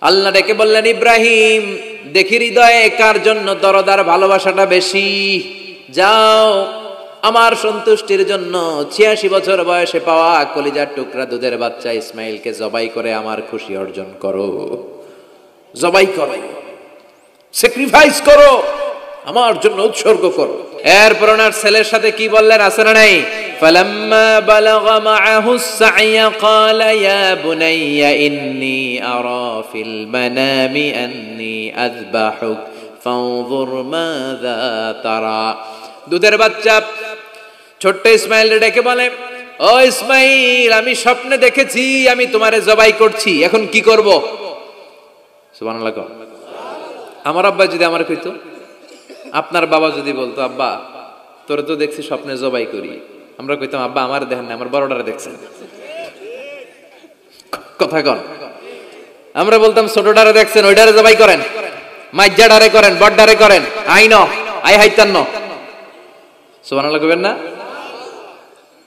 আল্লাহ ডেকে বললেন, ইব্রাহিম দেখি হৃদয়ে কার জন্য দরদার ভালোবাসাটা বেশি, যাও আমার সন্তুষ্টির জন্য ৮৬ বছর বয়সে পাওয়া কলিজার টুকরা দুধের বাচ্চা ইসমাইলকে জবাই করে আমার খুশি অর্জন করো। জবাই করো, স্যাক্রিফাইস করো, আমার জন্য উৎসর্গ করো। এরপর ওনার ছেলের সাথে কি বললেন আছে না নাই? ফালাম্মা বালাগা মাআহুস সা'য়া ক্বালা ইয়া বুনাইয়া ইন্নী আরা ফিল মানামি আন্নী আযবাহুক ফানজুর মাযা তারা। দুধের বাচ্চা ছোট্ট ইসমাইল ডেকে বলে, ও ইসমাইল, আমি স্বপ্নে দেখেছি আমি তোমারে জবাই করছি, এখন কি করব? সুবহানাল্লাহ। আমার আব্বা যদি আমার কইতো, আপনার বাবা যদি বলতো, আব্বা তোরে তো দেখছি স্বপ্নে জবাই করি, আমরা কইতাম, আব্বা আমার দেখেন না, আমার বড়টারে দেখছেন। কথা কন। আমরা বলতাম, ছোটটারে দেখছেন, ওইটারে জবাই করেন, মাইজ্জাডারে করেন, বড়ডারে করেন, আইন আই হাইতান্ন। সুবহানাল্লাহ কইবেন না?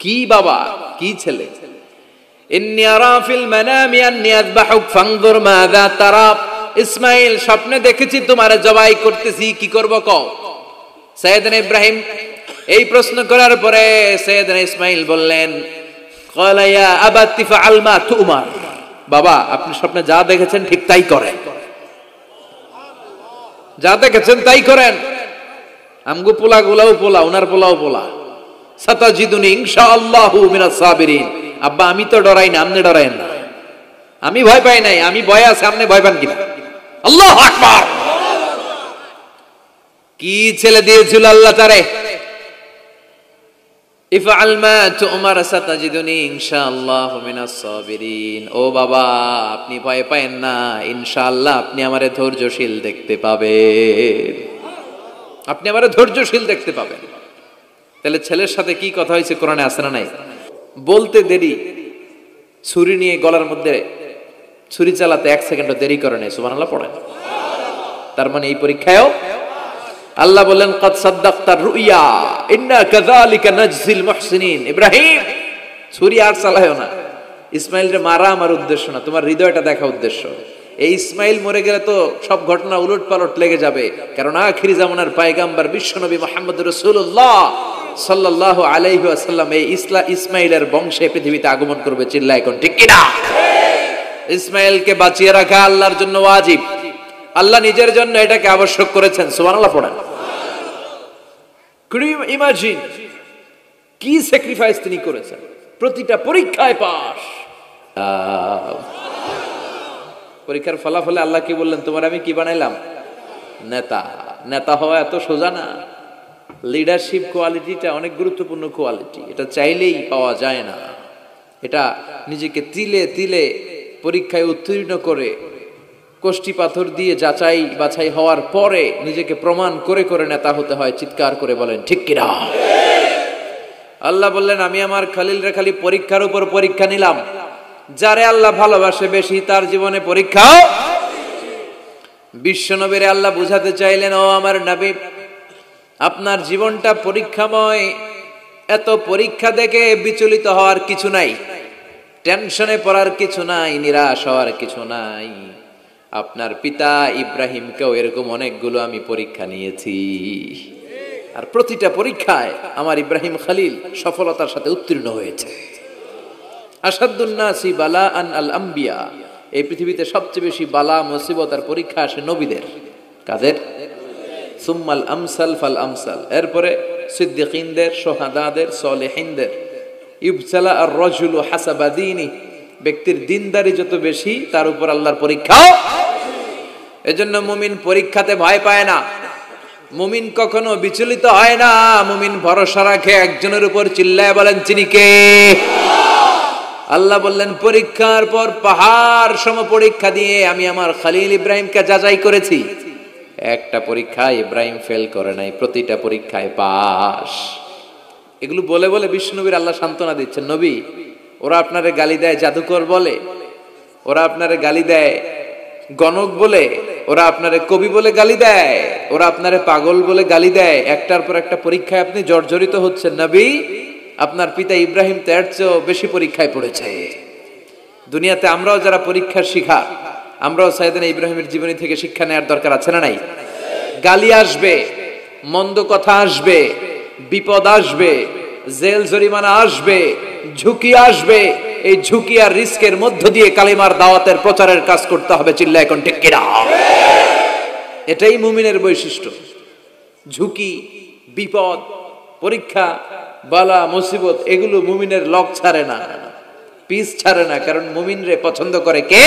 কি বাবা, কি ছেলে। ইন্নী আরা ফিল মানামি আন্নী আযবাহুক ফানজুর মাযা তারা। ইসমাইল স্বপ্নে দেখেছি তোমারে জবাই করতেছি, কি করব কও? সাইয়েদনা ইব্রাহিম এই প্রশ্ন করার পরে সাইয়েদনা ইসমাইল বললেন, ক্বালা ইয়া আবাতি ফাআল মা তুমার। বাবা আপনি স্বপ্নে যা দেখেছেন ঠিক তাই করেন, যা দেখেছেন তাই করেন। আমগো পোলাগুলাও পোলা, ওনার পোলাও পোলা। সাতাজিদুনি ইনশাআল্লাহু মিনাস সাবিরিন। আব্বা আমি তো ডরাই না, আপনি ডরায়েন না। আমি ভয় পাই নাই, আমি ভয় আছে, আপনি ভয় পান কিনা? আল্লাহু আকবার। কি ছেলে দিয়েছিল আল্লাহ তারে। ইফআল মা তুমার সাতাজিদুনি ইনশাআল্লাহু মিনাস সাবিরিন। ও বাবা আপনি ভয় পায়েন না, ইনশাআল্লাহ আপনি আমারে ধৈর্যশীল দেখতে পাবেন, আপনি আমারে ধৈর্যশীল দেখতে পাবেন। তাহলে ছেলের সাথে কি কথা হয়েছে কোরআনে আছে না নাই? বলতে দেরি, ছুরি নিয়ে গলার মধ্যে ছুরি চালাতে 1 সেকেন্ডও দেরি করে নাই। সুবহানাল্লাহ পড়েন। তার মানে এই পরীক্ষায়ও আল্লাহ বললেন, ক্বাদ সাদ্দাকতার রুইয়া ইন্না কাযালিকা নাজজিল মুহসিনিন। ইব্রাহিম ছুরি আর চালায়ও না, ইসমাইলরে মারা আমার উদ্দেশ্য না, তোমার হৃদয়টা দেখা উদ্দেশ্য। এই ইসমাইল মরে গেলে তো সব ঘটনা উলট পালট লেগে যাবে, কারণ আখিরি জামানার পয়গম্বর বিশ্বনবী মুহাম্মদ রাসূলুল্লাহ সাল্লাল্লাহু আলাইহি ওয়াসাল্লাম এই ইসমাইলের বংশে পৃথিবীতে আগমন করবে। চিল্লায় কোন ঠিক কিনা? ইসমাইলকে বাঁচিয়ে রাখা আল্লাহর জন্য ওয়াজিব, আল্লাহ নিজের জন্য এটাকে আবশ্যক করেছেন। সুবহানাল্লাহ পড়েন। কুড ইউ ইমাজিন কি স্যাক্রিফাইস তিনি করেছেন, প্রতিটা পরীক্ষায় পাস। পরীক্ষার ফলাফলে আল্লাহ কি বললেন, তোমার আমি কি বানাইলাম? নেতা। নেতা হওয়া এত সোজা না। লিডারশিপ কোয়ালিটিটা অনেক গুরুত্বপূর্ণ কোয়ালিটি, এটা চাইলেই পাওয়া যায় না। এটা নিজেকে তিলে তিলে পরীক্ষায় উত্তীর্ণ করে, কষ্টি পাথর দিয়ে যাচাই বাছাই হওয়ার পরে নিজেকে প্রমাণ করে করে নেতা হতে হয়। চিৎকার করে বলেন ঠিক কিনা? আল্লাহ বললেন, আমি আমার খলিলরে খালি পরীক্ষার উপর পরীক্ষা নিলাম। যারে আল্লাহ ভালোবাসে বেশি তার জীবনে পরীক্ষাও। বিশ্বনবীরে আল্লাহ বুঝাতে চাইলেন, ও আমার নবী, আপনার জীবনটা পরীক্ষাময়। এত পরীক্ষা দেখে বিচলিত হওয়ার কিছু নাই, টেনশনে পড়ার কিছু নাই, নিরাশ হওয়ার কিছু নাই। আপনার পিতা ইব্রাহিমকেও এরকম অনেকগুলো আমি পরীক্ষা নিয়েছি, আর প্রতিটা পরীক্ষায় আমার ইব্রাহিম খলিল সফলতার সাথে উত্তীর্ণ হয়েছে। আসাদুন নাসি বালাআন আল আম্বিয়া। এই পৃথিবীতে সবচেয়ে বেশি বালা মুসিবত আর পরীক্ষা আসে নবীদের। কাদের? সুম্মাল আমসাল ফাল আমসাল। এরপরে সিদ্দিকিনদের, শুহাদাদের, সলিহিনদের। ইবতালা আর রাজুলু হাসাবা দীনি। ব্যক্তির দিনদারি যত বেশি তার উপর আল্লাহর পরীক্ষাও। এজন্য মুমিন পরীক্ষাতে ভয় পায় না, মুমিন কখনো বিচলিত হয় না। মুমিন ভরসা রাখে একজনের উপর। চিল্লায় বলেন তিনি কে? আল্লাহ বললেন, পরীক্ষার পর পাহাড় সম পরীক্ষা দিয়ে আমি আমার খলিল ইব্রাহিমকে যাচাই করেছি। একটা পরীক্ষায় ইব্রাহিম ফেল করে নাই, প্রতিটা পরীক্ষায় পাস। এগুলো বলে বলে বিশ্বনবীর আল্লাহ সান্ত্বনা দিচ্ছেন, নবী ওরা আপনারে গালি দেয় জাদুকর বলে, ওরা আপনারে গালি দেয় গণক বলে, ওরা আপনারে কবি বলে গালি দেয়, ওরা আপনারে পাগল বলে গালি দেয়। একটার পর একটা পরীক্ষায় আপনি জর্জরিত হচ্ছেন। নবী আপনার পিতা ইব্রাহিম তো এর চেয়েও বেশি পরীক্ষায় পড়েছে। দুনিয়াতে আমরাও যারা পরীক্ষার শিকার, আমরাও সাইয়েদনা ইব্রাহিমের জীবনী থেকে শিক্ষা নেওয়ার দরকার আছে না নাই? গালি আসবে, মন্দ কথা আসবে, বিপদ আসবে, জেল জরিমানা আসবে, ঝুঁকি আসবে। এই ঝুঁকি আর রিস্কের মধ্য দিয়ে কালিমার দাওয়াতের প্রচারের কাজ করতে হবে। চিল্লা এখন ঠিক কিনা? এটাই মুমিনের বৈশিষ্ট্য। ঝুঁকি, বিপদ, পরীক্ষা, বালা, মুসিবত এগুলো মুমিনের লক ছাড়ে না, পিস ছাড়ে না। কারণ মুমিনরে পছন্দ করে কে?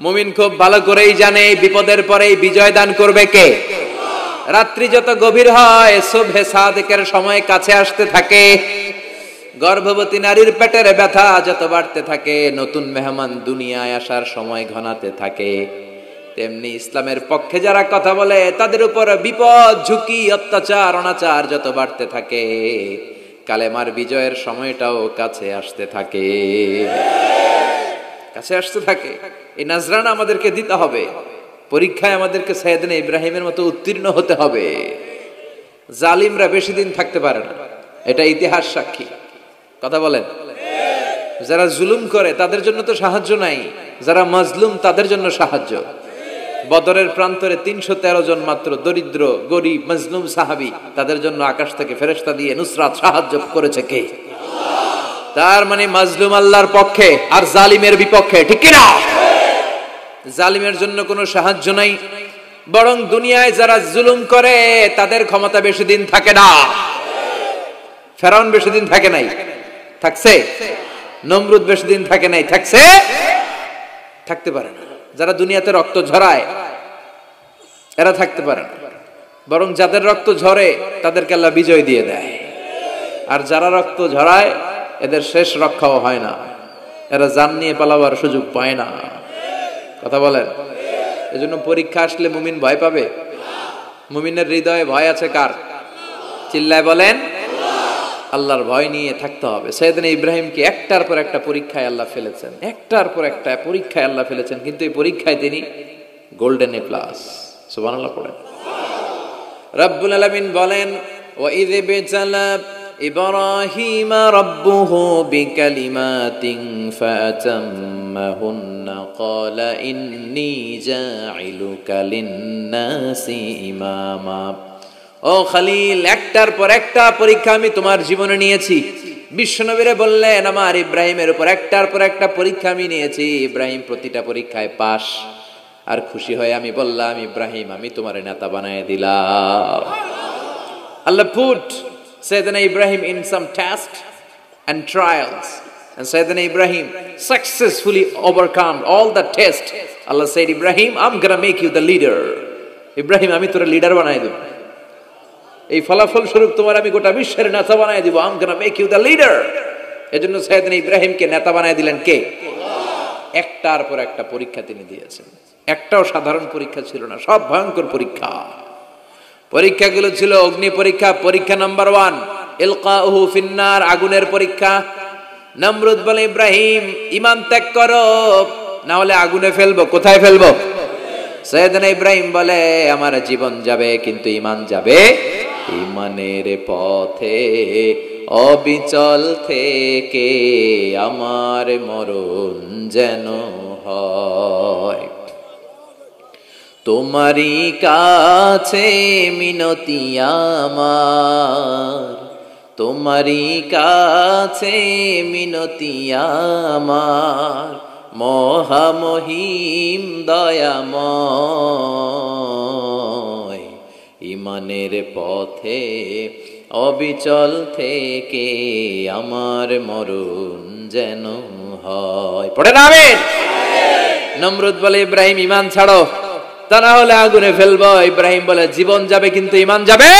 মুমিন খুব ভালো করেই জানে বিপদের পরেই বিজয় দান করবে কে। রাত্রি যত গভীর হয়, সুবহে সাদেকের সময় কাছে আসতে থাকে, গর্ভবতী নারীর পেটের ব্যথা যত বাড়তে থাকে, নতুন মেহমান দুনিয়ায় আসার সময় ঘনাতে থাকে, তেমনি ইসলামের পক্ষে যারা কথা বলে তাদের উপর বিপদ, ঝুঁকি, অত্যাচার, অনাচার যত বাড়তে থাকে, কালেমার বিজয়ের সময়টাও কাছে আসতে থাকে, কাছে আসতে থাকে। এই নাজরানা আমাদেরকে দিতে হবে। পরীক্ষায় আমাদেরকে সাইয়েদনা ইব্রাহিমের মতো উত্তীর্ণ হতে হবে। জালিমরা বেশি দিন থাকতে পারে না, এটা ইতিহাস সাক্ষী। কথা বলেন। যারা জুলুম করে তাদের জন্য তো সাহায্য নাই, যারা মাজলুম তাদের জন্য সাহায্য। বদরের প্রান্তরে 313 জন মাত্র দরিদ্র, গরিব, মাজলুম সাহাবী, তাদের জন্য আকাশ থেকে ফেরেশতা দিয়ে নুসরাত সাহায্য করেছে কে? তার মানে মাজলুম আল্লাহর পক্ষে আর জালিমের বিপক্ষে, ঠিক কি না? জালিমের জন্য কোনো সাহায্য নাই, বরং দুনিয়ায় যারা জুলুম করে তাদের ক্ষমতা বেশি দিন থাকে না। ফেরাউন বেশি দিন থাকে নাই, থাকছে? নমরুদ বেশি দিন থাকে নাই, থাকছে? থাকতে পারে না। যারা দুনিয়াতে রক্ত ঝরায় এরা থাকতে পারে না, বরং যাদের রক্ত ঝরে তাদেরকে আল্লাহ বিজয় দিয়ে দেয়। আর যারা রক্ত ঝরায় এদের শেষ রক্ষাও হয় না, এরা জান নিয়ে পালাবার সুযোগ পায় না। কথা বলেন। এজন্য পরীক্ষা আসলে মুমিন ভয় পাবে? মুমিনের হৃদয়ে ভয় আছে কার? চিল্লায় বলেন। আল্লাহর ভয় নিয়ে থাকতে হবে। সাইয়েদনা ইব্রাহিমকে একটার পর একটা পরীক্ষায় আল্লাহ ফেলেছেন, একটার পর একটা পরীক্ষায় আল্লাহ ফেলেছেন, কিন্তু এই পরীক্ষায় তিনি গোল্ডেন এ প্লাস। সুবহানাল্লাহ পড়েন। রব্বুল আলামিন বলেন, ওয়া ইয বিতালা ইব্রাহিমা রাব্বুহু বিকালিমাতিন ফাতাম্মাহুন্না ক্বালা ইন্নী জাইলুকা লিন-নাসি ইমামা। ও খলিল, একটার পর একটা পরীক্ষা আমি তোমার জীবনে নিয়েছি। বিশ্বনবীরে বললেন আমার ইব্রাহিমের উপর একটার পর একটা পরীক্ষা আমি নিয়েছি। ইব্রাহিম প্রতিটা পরীক্ষায় পাস। আর খুশি হয়ে আমি বললাম, ইব্রাহিম আমি তোমার নেতা বানায় দিলাম। আল্লাহ put Sayyidina Ibrahim in some tests and trials, and Sayyidina Ibrahim successfully overcome all the tests. Allah said, Ibrahim, I'm gonna make you the leader. Ibrahim আমি তোর লিডার বানাই দেব, এই ফলাফল স্বরূপ তোমার আমি গোটা বিশ্বের নেতা বানাই দিব। I'm gonna make you the leader. এজন্য সাইয়েদনা ইব্রাহিমকে নেতা বানাই দিলেন কে? একটার পর একটা পরীক্ষা তিনি দিয়েছেন। একটাও সাধারণ পরীক্ষা ছিল না, সব ভয়ঙ্কর পরীক্ষা। পরীক্ষাগুলো ছিল অগ্নি পরীক্ষা। পরীক্ষা নাম্বার 1 ইলকাউহু ফিন্নার, আগুনের পরীক্ষা। নমরুদ বলে, ইব্রাহিম ঈমান ত্যাগ করো, না হলে আগুনে ফেলবো। কোথায় ফেলবো? সাইয়েদনা ইব্রাহিম বলে, আমার জীবন যাবে কিন্তু ঈমান যাবে। ঈমানের পথে অবিচল থেকে আমার মরণ যেন হয়। তোমারই কাছে মিনতি আমার, তোমারই কাছে মিনতি আমার, মহামহিম দয়াময়। ঈমানের পথে অবিচল থেকে আমার মরণ যেন হয়। পড়ে না আমিন। নমরুদ বলে, ইব্রাহিম ঈমান ছাড়ো, তা না হলে আগুনে ফেলবো। ইব্রাহিম বলে, জীবন যাবে কিন্তু ঈমান যাবে।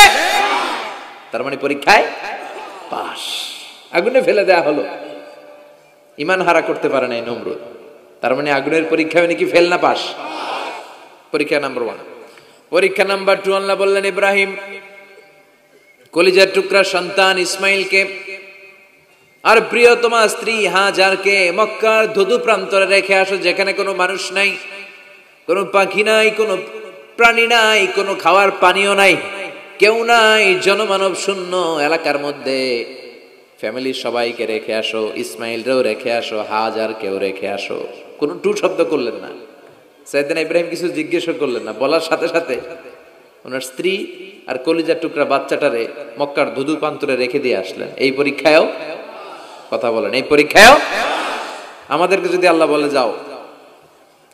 তার মানে পরীক্ষায় পাস, আগুনে ফেলে দেয়া হলো। ঈমান হারা করতে পারে নাই নমরুদ। তার মানে আগুনের পরীক্ষা নাকি ফেল না পাস? পরীক্ষা নাম্বার 1। পরীক্ষা নাম্বার 2 আল্লাহ বললেন, ইব্রাহিম কলিজার টুকরা সন্তান ইসমাইলকে আর প্রিয়তমা স্ত্রী হাজারকে মক্কার ধুধু প্রান্তরে রেখে আসো, যেখানে কোনো মানুষ নাই, কোনো পাখি নাই, কোনো প্রাণী নাই, কোনো খাওয়ার পানিও নাই, কেউ নাই, জনমানব শূন্য এলাকার মধ্যে ফ্যামিলির সবাইকে রেখে আসো, ইসমাইলরেও রেখে আসো, হাজারকেও রেখে আসো। কোনো টু শব্দ করলেন না। সাইয়েদনা ইব্রাহিম কিছু জিজ্ঞেসও করলেন না, বলার সাথে সাথে ওনার স্ত্রী আর কলিজার টুকরা বাচ্চাটারে মক্কার ধুধু প্রান্তরে রেখে দিয়ে আসলেন। এই পরীক্ষায়ও কথা বলেন, এই পরীক্ষায়ও আমাদেরকে যদি আল্লাহ বলে যাও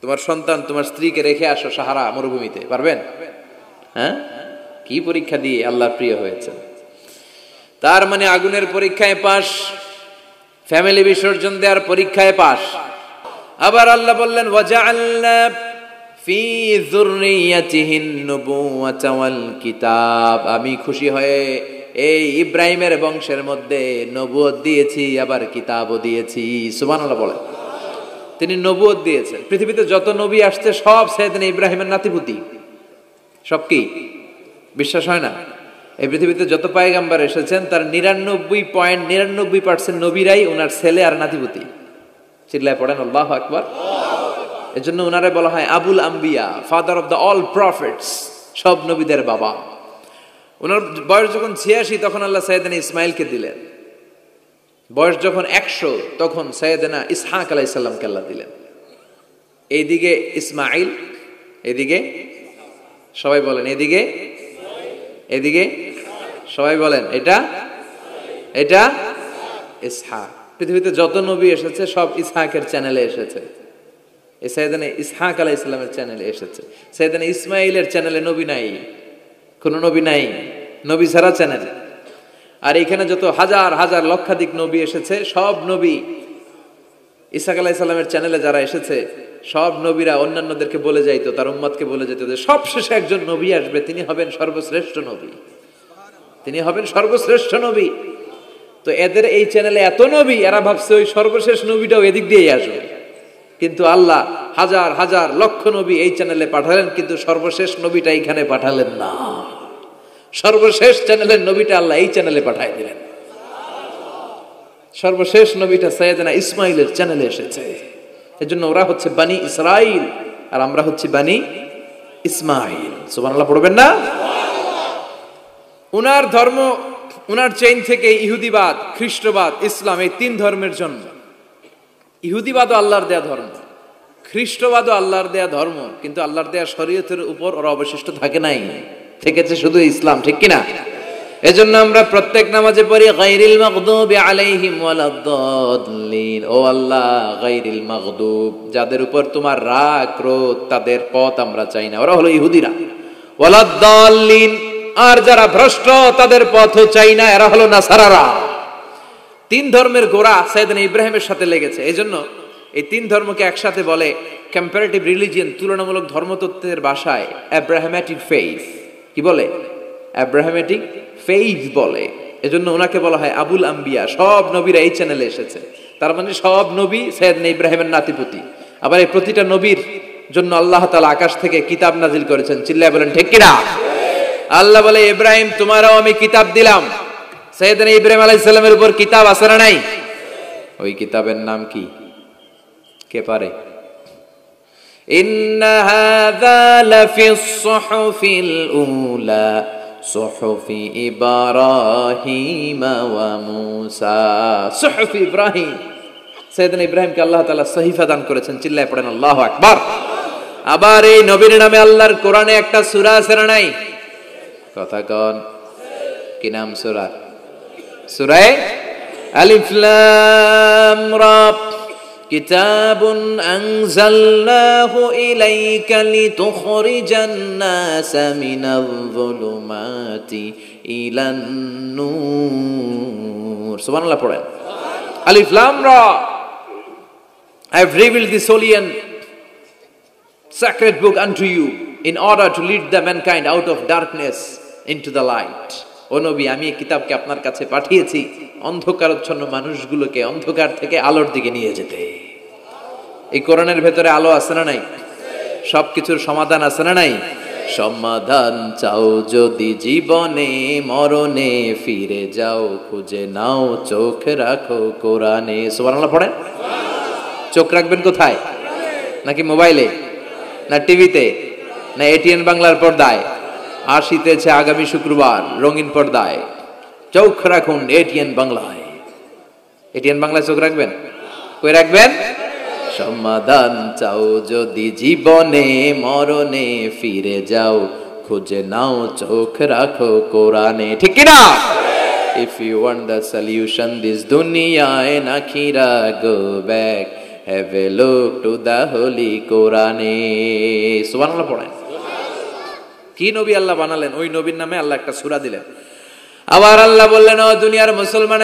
তোমার সন্তান তোমার স্ত্রীকে রেখে আসো সাহারা মরুভূমিতে, পারবেন? হ্যাঁ, কি পরীক্ষা দিয়ে আল্লাহর প্রিয় হয়েছে। তার মানে আগুনের পরীক্ষায় পাস, ফ্যামিলি বিসর্জন দেওয়ার পরীক্ষায় পাস। আবার আল্লাহ বললেন ওয়াজআলনা ফি যুররিয়াতিহিন নুবুওয়াতা ওয়াল কিতাব, আমি খুশি হয়ে এই ইব্রাহিমের বংশের মধ্যে নবুয়ত দিয়েছি, আবার কিতাবও দিয়েছি। সুবহানাল্লাহ বলেন। তিনি নবুয়ত দিয়েছেন। পৃথিবীতে যত নবী আসছে সব সাইয়েদনা ইব্রাহিমের নাতিপুতি। সব কি বিশ্বাস হয় না? এই পৃথিবীতে যত পয়গম্বর এসেছেন তার 99.99% নবীরাই ওনার ছেলে আর নাতিপুতি। চিল্লায় পড়েন আল্লাহু আকবার। এজন্য ওনারে বলা হয় আবুল আম্বিয়া, father of the all prophets, সব নবীদের বাবা। ওনার বয়স যখন 86 তখন আল্লাহ সাইয়েদনা ইসমাইলকে দিলেন। বয়স যখন 100 তখন সাইয়েদনা ইসহাক আলাইহিস সালামকে আল্লাহ দিলেন। এইদিকে ইসমাইল, এদিকে সবাই বলেন এদিকে, এদিকে সবাই বলেন এটা এটা ইসহাক। পৃথিবীতে যত নবী এসেছে সব ইসহাকের চ্যানেলে এসেছে। এই সাইয়েদনা ইসহাক আলাইহিস সালামের চ্যানেলে এসেছে। সাইয়েদনা ইসমাইলের চ্যানেলে নবী নাই, কোনো নবী নাই, নবী ছাড়া চ্যানেল। আর এখানে যত হাজার হাজার লক্ষাধিক নবী এসেছে সব নবী ইসহাক আলাইহিস সালামের চ্যানেলে যারা এসেছে সব নবীরা অন্যান্যদেরকে বলে যাইতো, তার উম্মতকে বলে যেত যে সবশেষে একজন নবী আসবে, তিনি হবেন সর্বশ্রেষ্ঠ নবী, তিনি হবেন সর্বশ্রেষ্ঠ নবী। তো এদের এই চ্যানেলে এত নবী, এরা ভাবছে ওই সর্বশেষ নবীটাও এদিক দিয়েই আসবে। কিন্তু আল্লাহ হাজার হাজার লক্ষ নবী এই চ্যানেলে পাঠালেন, কিন্তু সর্বশেষ নবীটা এইখানে পাঠালেন না। সর্বশেষ চ্যানেলের নবীটা আল্লাহ এই চ্যানেলে পাঠাই দিলেন। সর্বশেষ নবীটা সাইয়েদনা ইসমাইলের চ্যানেলে এসেছে। এজন্য ওরা হচ্ছে বানি ইসরাইল আর আমরা হচ্ছি বানি ইসমাইল। সুবহানাল্লাহ পড়বেন না? উনার ধর্ম, উনার চেইন থেকে ইহুদিবাদ, খ্রিস্টবাদ, ইসলাম, এই তিন ধর্মের জন্য। ইহুদিবাদও আল্লাহর দেয়া ধর্ম, খ্রিস্টবাদও আল্লাহর দেয়া ধর্ম, কিন্তু আল্লাহর দেয়া শরীয়তের উপর ওরা অবশিষ্ট থাকে নাই, থেকেছে শুধু ইসলাম, ঠিক কিনা? এজন্য আমরা প্রত্যেক নামাজে পড়ি গায়রিল মাগদুবি আলাইহিম ওয়ালাদ-দাল্লিন। ও আল্লাহ, গায়রিল মাগদুব, যাদের উপর তোমার রাগ ক্রোধ, তাদের পথ আমরা চাই না, ওরা হলো ইহুদিরা। ওয়ালাদ-দাল্লিন, আর যারা ভ্রষ্ট তাদের পথও চাই না, এরা হলো নাসারারা। তিন ধর্মের গোড়া সাইয়েদনা ইব্রাহিমের সাথে লেগেছে। এজন্য এই তিন ধর্মকে একসাথে বলে কম্পারেটিভ রিলিজিয়ন, তুলনামূলক ধর্মতত্ত্বের ভাষায় অ্যাব্রাহামেটিক ফেইথ। কি বলে? অ্যাব্রাহামেটিক ফেইথ বলে। এজন্য ওনাকে বলা হয় আবুল আম্বিয়া। সব নবীরা এই চ্যানেলে এসেছে, তার মানে সব নবী সাইয়েদনা ইব্রাহিমের নাতিপুতি। আবার এই প্রতিটা নবীর জন্য আল্লাহ তাআলা আকাশ থেকে কিতাব নাজিল করেছেন। চিল্লায় বলেন ঠিক কিনা? আল্লাহ বলে ইব্রাহিম তোমারও আমি কিতাব দিলাম। সাইয়েদনা ইব্রাহিম আলাইহিস সালামের উপর কিতাব আছে না নাই? ওই কিতাবের নাম কি? কে পারে? ইন্না হাযা লাফিস সুহুফিল উলা সুহুফি ইব্রাহিম ওয়া মূসা। সুহুফি ইব্রাহিম, সাইয়েদনা ইব্রাহিমকে আল্লাহ তাআলা সহিফা দান করেছেন। চিল্লায় পড়েন আল্লাহু আকবার। আবার এই নবীর নামে আল্লাহর কোরআনে একটা সূরা আছে না নাই? কথা কন, কি নাম সূরা? সূরা আলিফ লাম রা। কিতাবুন আনজালনাহু ইলাইকা লিতুখরিজান নাসা মিনাল যুলুমাতি ইলান নূর। সুবহানাল্লাহ পড়েন। আলিফ লাম রা, I have revealed this holy and sacred book unto you in order to lead the mankind out of darkness into the light. ও নবী, আমি এই কিতাবকে আপনার কাছে পাঠিয়েছি অন্ধকারাচ্ছন্ন মানুষগুলোকে অন্ধকার থেকে আলোর দিকে নিয়ে যেতে। এই কোরআনের ভেতরে আলো আছে না নাই? সবকিছুর সমাধান আছে না নাই? সমাধান চাও যদি জীবনে মরণে, ফিরে যাও খুঁজে নাও, চোখ রাখো কোরআনে। সুবহানাল্লাহ পড়েন। চোখ রাখবেন কোথায়? নাকি মোবাইলে, না টিভিতে, না এটিএন বাংলার পর্দায়? আসিতেছে আগামী শুক্রবার রঙিন পর্দায়, চোখ রাখুন এটিএন বাংলায়। এটিএন বাংলায় চোখ রাখবেন? কই রাখবেন? সমাধান চাও যদি জীবনে মরণে ফিরে যাও, খুঁজে নাও চোখ রাখো কোরআনে। ঠিক কি না? If you want the solution this dunya and akhira, go back, have a look to the holy Quran. সুবহানাল্লাহ পড়েন। কি নবী আল্লাহ বানালেন, ওই নবীর নামে আল্লাহ একটা সূরা দিলেন। আবার আল্লাহ বললেন, ও দুনিয়ার মুসলমান